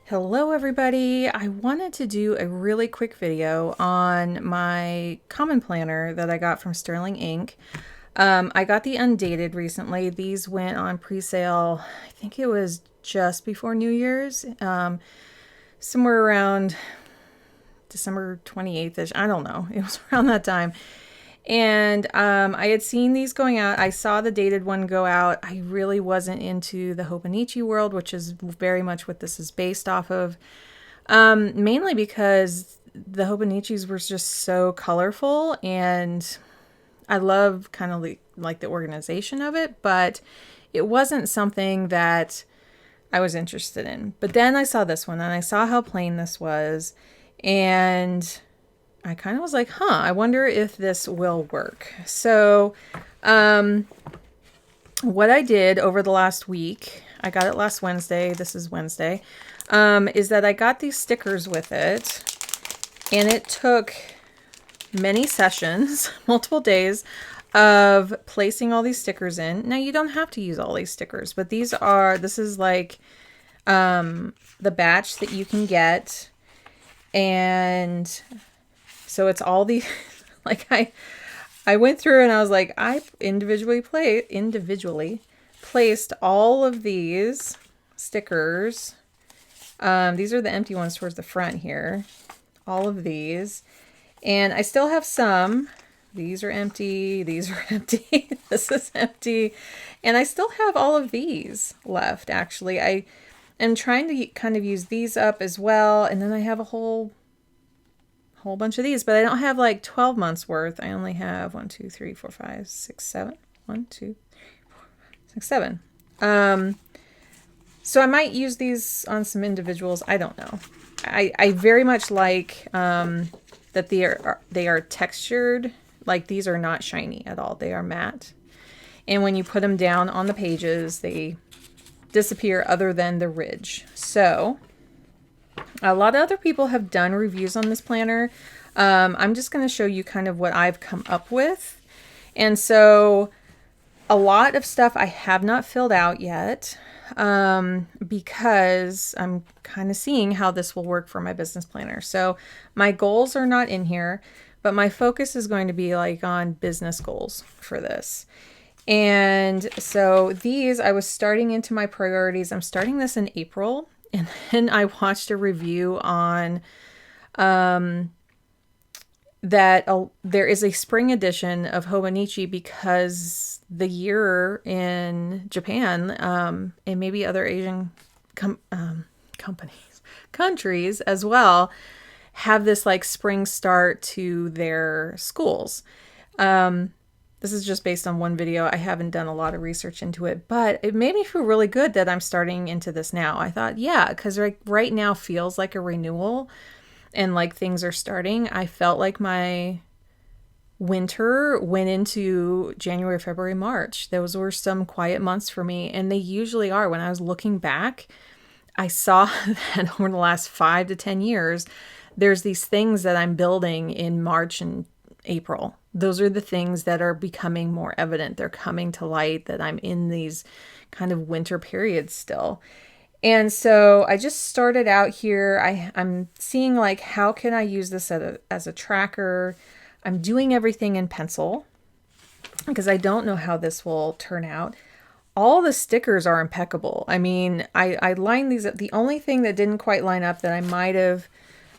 Hello everybody! I wanted to do a really quick video on my common planner that I got from Sterling Ink. I got the Undated recently. These went on pre-sale, I think it was just before New Year's, somewhere around December 28th-ish. I don't know. It was around that time. And I had seen these going out. I saw the dated one go out. I really wasn't into the Hobonichi world, which is very much what this is based off of. Mainly because the Hobonichis were just so colorful, and I love kind of like the organization of it, but it wasn't something that I was interested in. But then I saw this one and I saw how plain this was, and I kind of was like, I wonder if this will work. So, what I did over the last week, I got it last Wednesday, this is Wednesday, is that I got these stickers with it, and it took many sessions, multiple days, of placing all these stickers in. Now, you don't have to use all these stickers, but this is like the batch that you can get, and so it's all the, like I went through and I was like, I individually placed all of these stickers. These are the empty ones towards the front here. All of these. And I still have some. These are empty. These are empty. This is empty. And I still have all of these left, actually. I am trying to kind of use these up as well. And then I have a whole bunch of these, but I don't have like 12 months worth. I only have 1, 2, 3, 4, 5, 6, 7. 1, 2, 3, 4, 5, 6, 7. So I might use these on some individuals. I don't know. I very much like that they are textured. Like, these are not shiny at all. They are matte. And when you put them down on the pages, they disappear other than the ridge. So a lot of other people have done reviews on this planner. I'm just going to show you kind of what I've come up with. And so a lot of stuff I have not filled out yet because I'm kind of seeing how this will work for my business planner. So my goals are not in here, but my focus is going to be like on business goals for this. And so these, I was starting into my priorities. I'm starting this in April. And then I watched a review on that there is a spring edition of Hobonichi because the year in Japan and maybe other Asian countries as well have this like spring start to their schools. This is just based on one video. I haven't done a lot of research into it, but it made me feel really good that I'm starting into this now. I thought, yeah, because right now feels like a renewal and like things are starting. I felt like my winter went into January, February, March. Those were some quiet months for me, and they usually are. When I was looking back, I saw that over the last 5 to 10 years, there's these things that I'm building in March and April. Those are the things that are becoming more evident. They're coming to light that I'm in these kind of winter periods still. And so I just started out here. I'm seeing like, how can I use this as a tracker? I'm doing everything in pencil because I don't know how this will turn out. All the stickers are impeccable. I mean, I lined these up. The only thing that didn't quite line up that I might have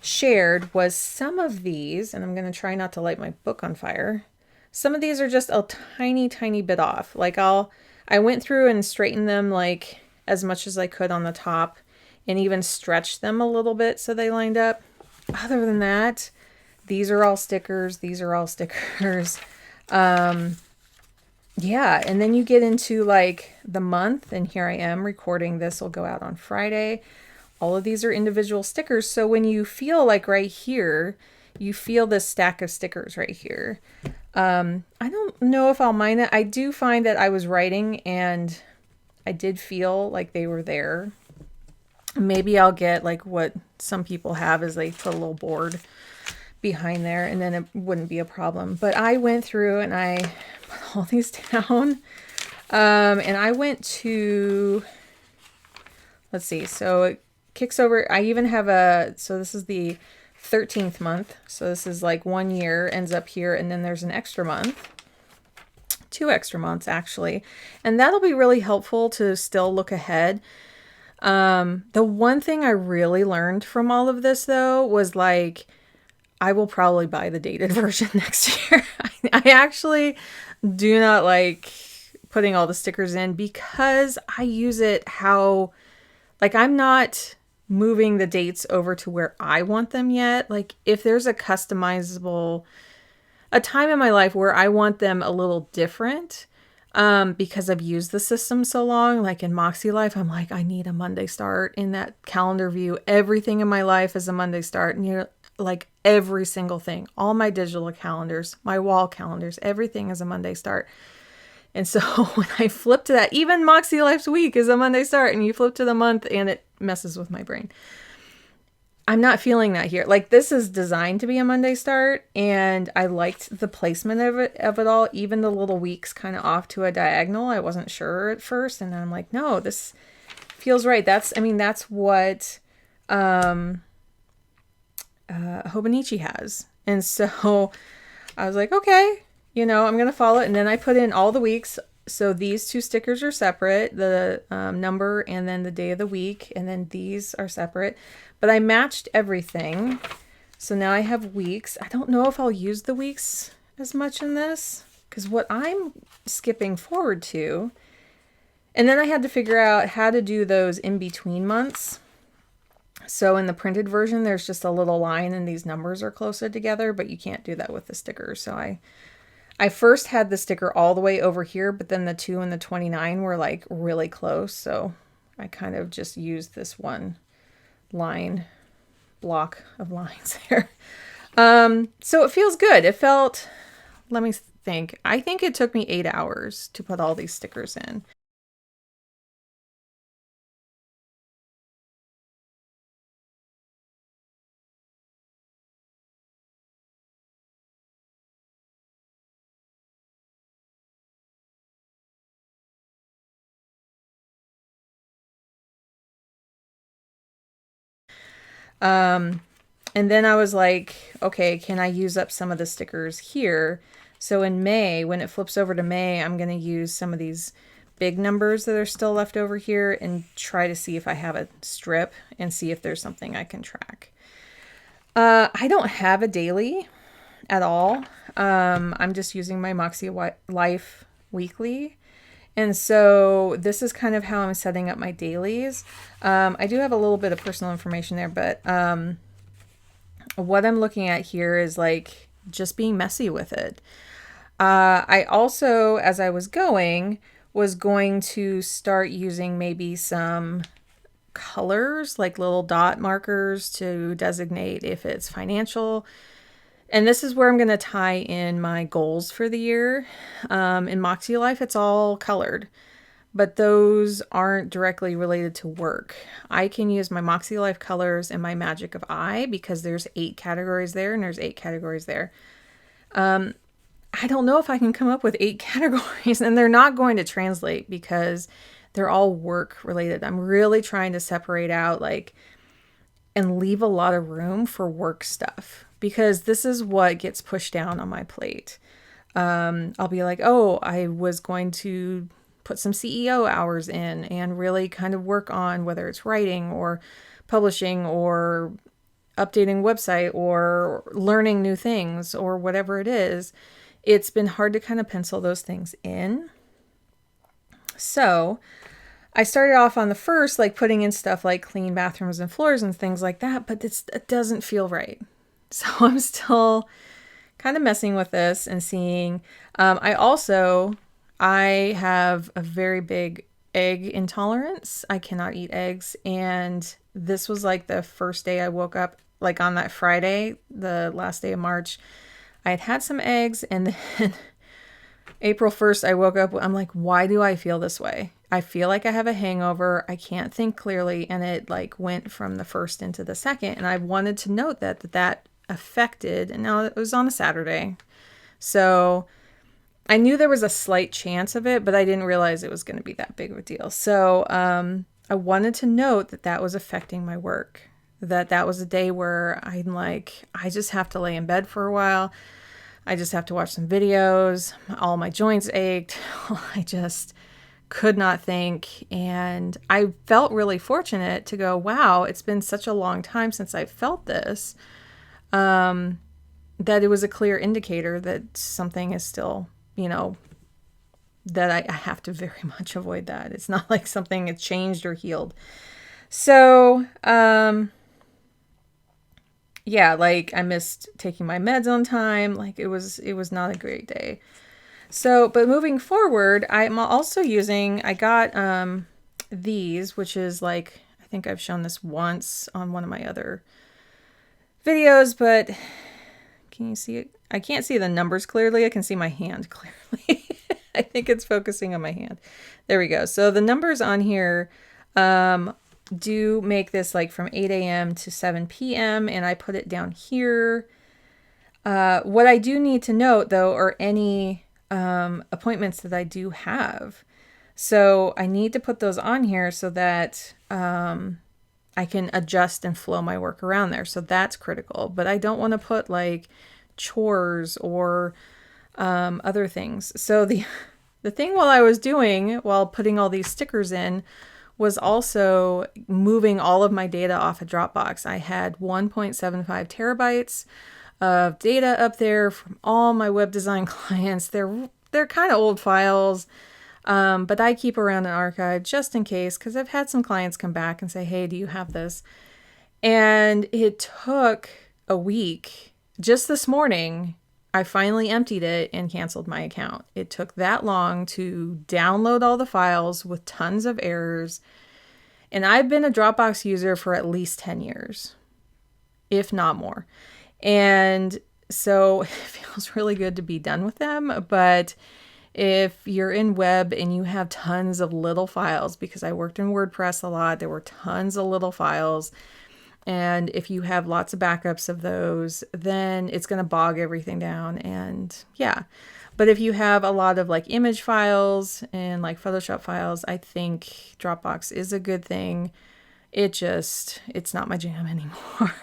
shared was some of these, and I'm going to try not to light my book on fire. Some of these are just a tiny bit off. Like I went through and straightened them like as much as I could on the top and even stretched them a little bit so they lined up. Other than that, these are all stickers. These are all stickers. Yeah, and then you get into like the month, and here I am recording this. Will go out on Friday. All of these are individual stickers. So when you feel like right here, you feel this stack of stickers right here. I don't know if I'll mind it. I do find that I was writing and I did feel like they were there. Maybe I'll get like what some people have is they put a little board behind there, and then it wouldn't be a problem. But I went through and I put all these down. And I went to, let's see, so kicks over. I even have so this is the 13th month. So this is like 1 year, ends up here, and then there's an extra month. 2 extra months actually. And that'll be really helpful to still look ahead. The one thing I really learned from all of this though was like, I will probably buy the dated version next year. I actually do not like putting all the stickers in because I use it like I'm not moving the dates over to where I want them yet. Like if there's a time in my life where I want them a little different, because I've used the system so long, like in Moxie Life, I'm like, I need a Monday start in that calendar view. Everything in my life is a Monday start. And you're like every single thing, all my digital calendars, my wall calendars, everything is a Monday start. And so when I flip to that, even Moxie Life's week is a Monday start, and you flip to the month and it messes with my brain. I'm not feeling that here. Like this is designed to be a Monday start, and I liked the placement of it all, even the little weeks kind of off to a diagonal. I wasn't sure at first, and then I'm like, no, this feels right. That's what Hobonichi has. And so I was like, okay, I'm going to follow it. And then I put in all the weeks. So these 2 stickers are separate, the number and then the day of the week. And then these are separate. But I matched everything. So now I have weeks. I don't know if I'll use the weeks as much in this, because what I'm skipping forward to, and then I had to figure out how to do those in between months. So in the printed version, there's just a little line and these numbers are closer together, but you can't do that with the sticker. So I first had the sticker all the way over here, but then the 2 and the 29 were like really close. So I kind of just used this one block of lines there. So it feels good. It felt, let me think. I think it took me 8 hours to put all these stickers in. And then I was like, okay, can I use up some of the stickers here? So in May, when it flips over to May, I'm going to use some of these big numbers that are still left over here and try to see if I have a strip and see if there's something I can track. I don't have a daily at all. I'm just using my Moxie Life weekly. And so this is kind of how I'm setting up my dailies. I do have a little bit of personal information there, but what I'm looking at here is like just being messy with it. I also, as I was going to start using maybe some colors, like little dot markers to designate if it's financial. And this is where I'm going to tie in my goals for the year. In Moxie Life, it's all colored, but those aren't directly related to work. I can use my Moxie Life colors and my Magic of I, because there's 8 categories there and there's 8 categories there. I don't know if I can come up with 8 categories, and they're not going to translate because they're all work related. I'm really trying to separate out and leave a lot of room for work stuff, because this is what gets pushed down on my plate. I'll be like, oh, I was going to put some CEO hours in and really kind of work on whether it's writing or publishing or updating website or learning new things or whatever it is. It's been hard to kind of pencil those things in. So I started off on the first, putting in stuff like clean bathrooms and floors and things like that, but it doesn't feel right. So I'm still kind of messing with this and seeing. I have a very big egg intolerance. I cannot eat eggs. And this was the first day I woke up, on that Friday, the last day of March, I had some eggs, and then April 1st, I woke up, I'm like, why do I feel this way? I feel like I have a hangover. I can't think clearly. And it went from the first into the second. And I wanted to note that affected, and now it was on a Saturday. So I knew there was a slight chance of it, but I didn't realize it was going to be that big of a deal. So I wanted to note that that was affecting my work. That was a day where I'm like, I just have to lay in bed for a while. I just have to watch some videos. All my joints ached. I just could not think. And I felt really fortunate to go, wow, it's been such a long time since I felt this, that it was a clear indicator that something is still, that I have to very much avoid that. It's not like something has changed or healed. So, yeah, like I missed taking my meds on time. Like it was not a great day. So, but moving forward, I'm also using, I got these, which is like, I think I've shown this once on one of my other videos, but can you see it? I can't see the numbers clearly. I can see my hand clearly. I think it's focusing on my hand. There we go. So the numbers on here do make this like from 8 a.m. to 7 p.m. and I put it down here. What I do need to note though are any appointments that I do have. So I need to put those on here so that I can adjust and flow my work around there. So that's critical. But I don't want to put like chores or other things. So the thing while putting all these stickers in was also moving all of my data off of Dropbox. I had 1.75 terabytes of data up there from all my web design clients. They're kind of old files, but I keep around an archive just in case, because I've had some clients come back and say, hey, do you have this? And it took a week. Just this morning, I finally emptied it and canceled my account. It took that long to download all the files with tons of errors. And I've been a Dropbox user for at least 10 years, if not more. And so it feels really good to be done with them. But if you're in web and you have tons of little files, because I worked in WordPress a lot, there were tons of little files. And if you have lots of backups of those, then it's going to bog everything down. And yeah, but if you have a lot of like image files and like Photoshop files, I think Dropbox is a good thing. It's not my jam anymore.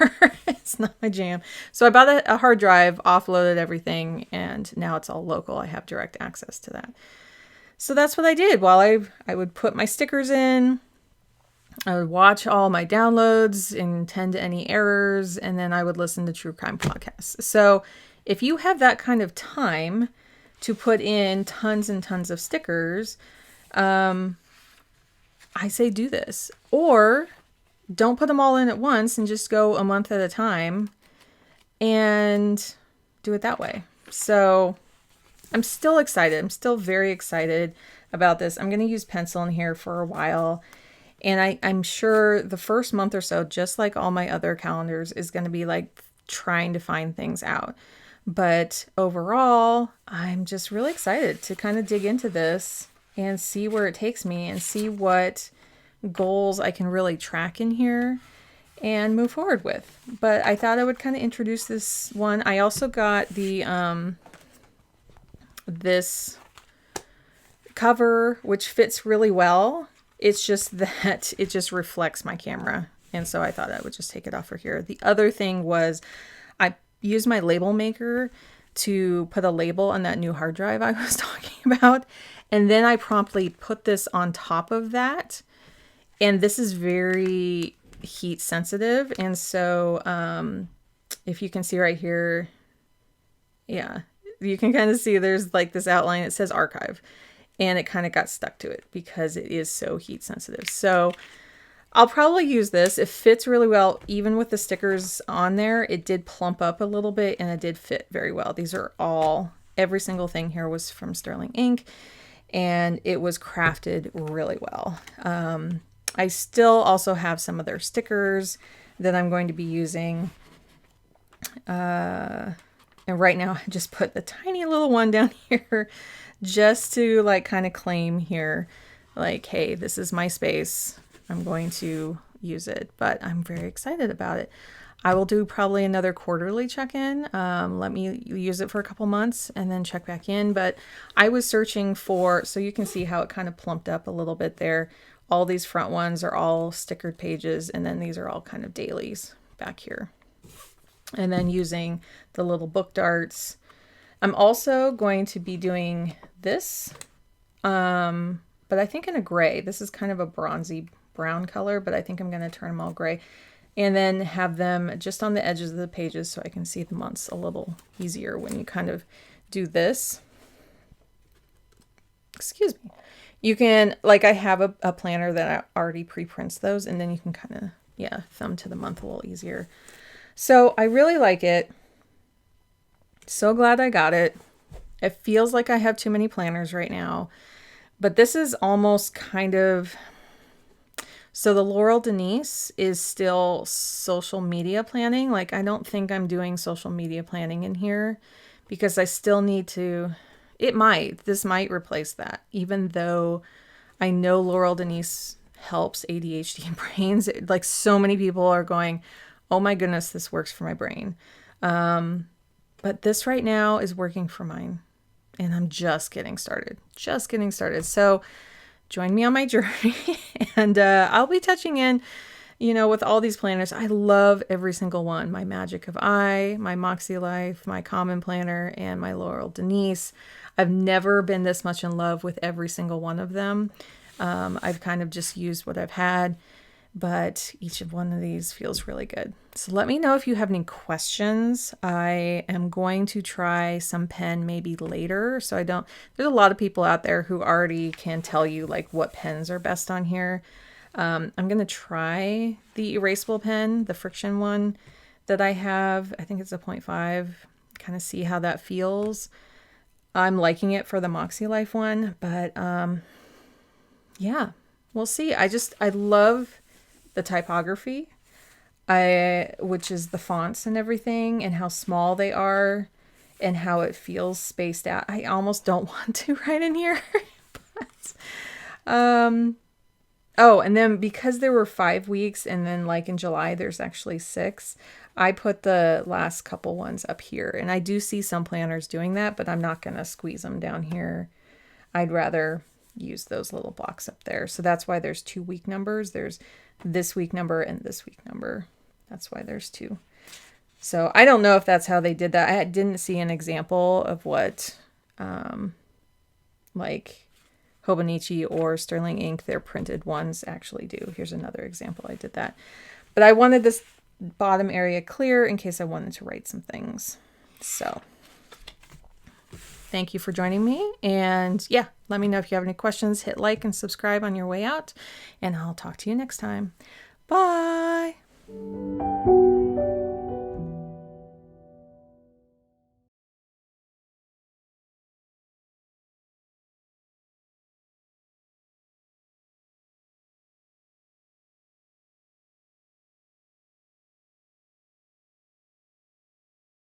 It's not my jam. So I bought a hard drive, offloaded everything, and now it's all local. I have direct access to that. So that's what I did while I would put my stickers in. I would watch all my downloads and tend to any errors, and then I would listen to true crime podcasts. So if you have that kind of time to put in tons and tons of stickers, I say do this. Or don't put them all in at once and just go a month at a time and do it that way. So I'm still excited. I'm still very excited about this. I'm going to use pencil in here for a while. And I'm sure the first month or so, just like all my other calendars, is going to be like trying to find things out. But overall, I'm just really excited to kind of dig into this and see where it takes me and see what goals I can really track in here and move forward with. But I thought I would kind of introduce this one. I also got the this cover, which fits really well. It's just that it just reflects my camera. And so I thought I would just take it off for here. The other thing was I used my label maker to put a label on that new hard drive I was talking about. And then I promptly put this on top of that. And this is very heat sensitive. And so if you can see right here, yeah, you can kind of see there's like this outline. It says archive. And it kind of got stuck to it because it is so heat sensitive. So I'll probably use this. It fits really well. Even with the stickers on there, it did plump up a little bit and it did fit very well. These are every single thing here was from Sterling ink and it was crafted really well. I still also have some of their stickers that I'm going to be using. And right now I just put the tiny little one down here just to like kind of claim here, like, hey, this is my space. I'm going to use it, but I'm very excited about it. I will do probably another quarterly check-in. Let me use it for a couple months and then check back in. But I was searching for, so you can see how it kind of plumped up a little bit there. All these front ones are all stickered pages, and then these are all kind of dailies back here. And then using the little book darts. I'm also going to be doing this, but I think in a gray. This is kind of a bronzy brown color, but I think I'm going to turn them all gray. And then have them just on the edges of the pages so I can see the months a little easier when you kind of do this. Excuse me. You can, like I have a planner that I already pre-prints those, and then you can kind of, yeah, thumb to the month a little easier. So I really like it. So glad I got it. It feels like I have too many planners right now, but this is almost kind of... So the Laurel Denise is still social media planning. Like, I don't think I'm doing social media planning in here because I still need to, this might replace that, even though I know Laurel Denise helps ADHD brains. Like, so many people are going, oh my goodness, this works for my brain. But this right now is working for mine, and I'm just getting started. So join me on my journey, and I'll be touching in, with all these planners. I love every single one. My Magic of I, my Moxie Life, my Common Planner, and my Laurel Denise. I've never been this much in love with every single one of them. I've kind of just used what I've had, but each of one of these feels really good. So let me know if you have any questions. I am going to try some pen maybe later. So there's a lot of people out there who already can tell you like what pens are best on here. I'm going to try the erasable pen, the friction one that I have. I think it's a 0.5, kind of see how that feels. I'm liking it for the Moxie Life one, but yeah, we'll see. I love the typography, which is the fonts and everything, and how small they are and how it feels spaced out. I almost don't want to write in here. But, oh, and then because there were 5 weeks, and then like in July, there's actually 6, I put the last couple ones up here. And I do see some planners doing that, but I'm not going to squeeze them down here. I'd rather use those little blocks up there. So that's why there's 2 week numbers. There's this week number and this week number. That's why there's 2. So I don't know if that's how they did that. I didn't see an example of what like Hobonichi or Sterling Ink, their printed ones, actually do. Here's another example. I did that. But I wanted this bottom area clear in case I wanted to write some things. So thank you for joining me. And yeah, let me know if you have any questions. Hit like and subscribe on your way out. And I'll talk to you next time. Bye.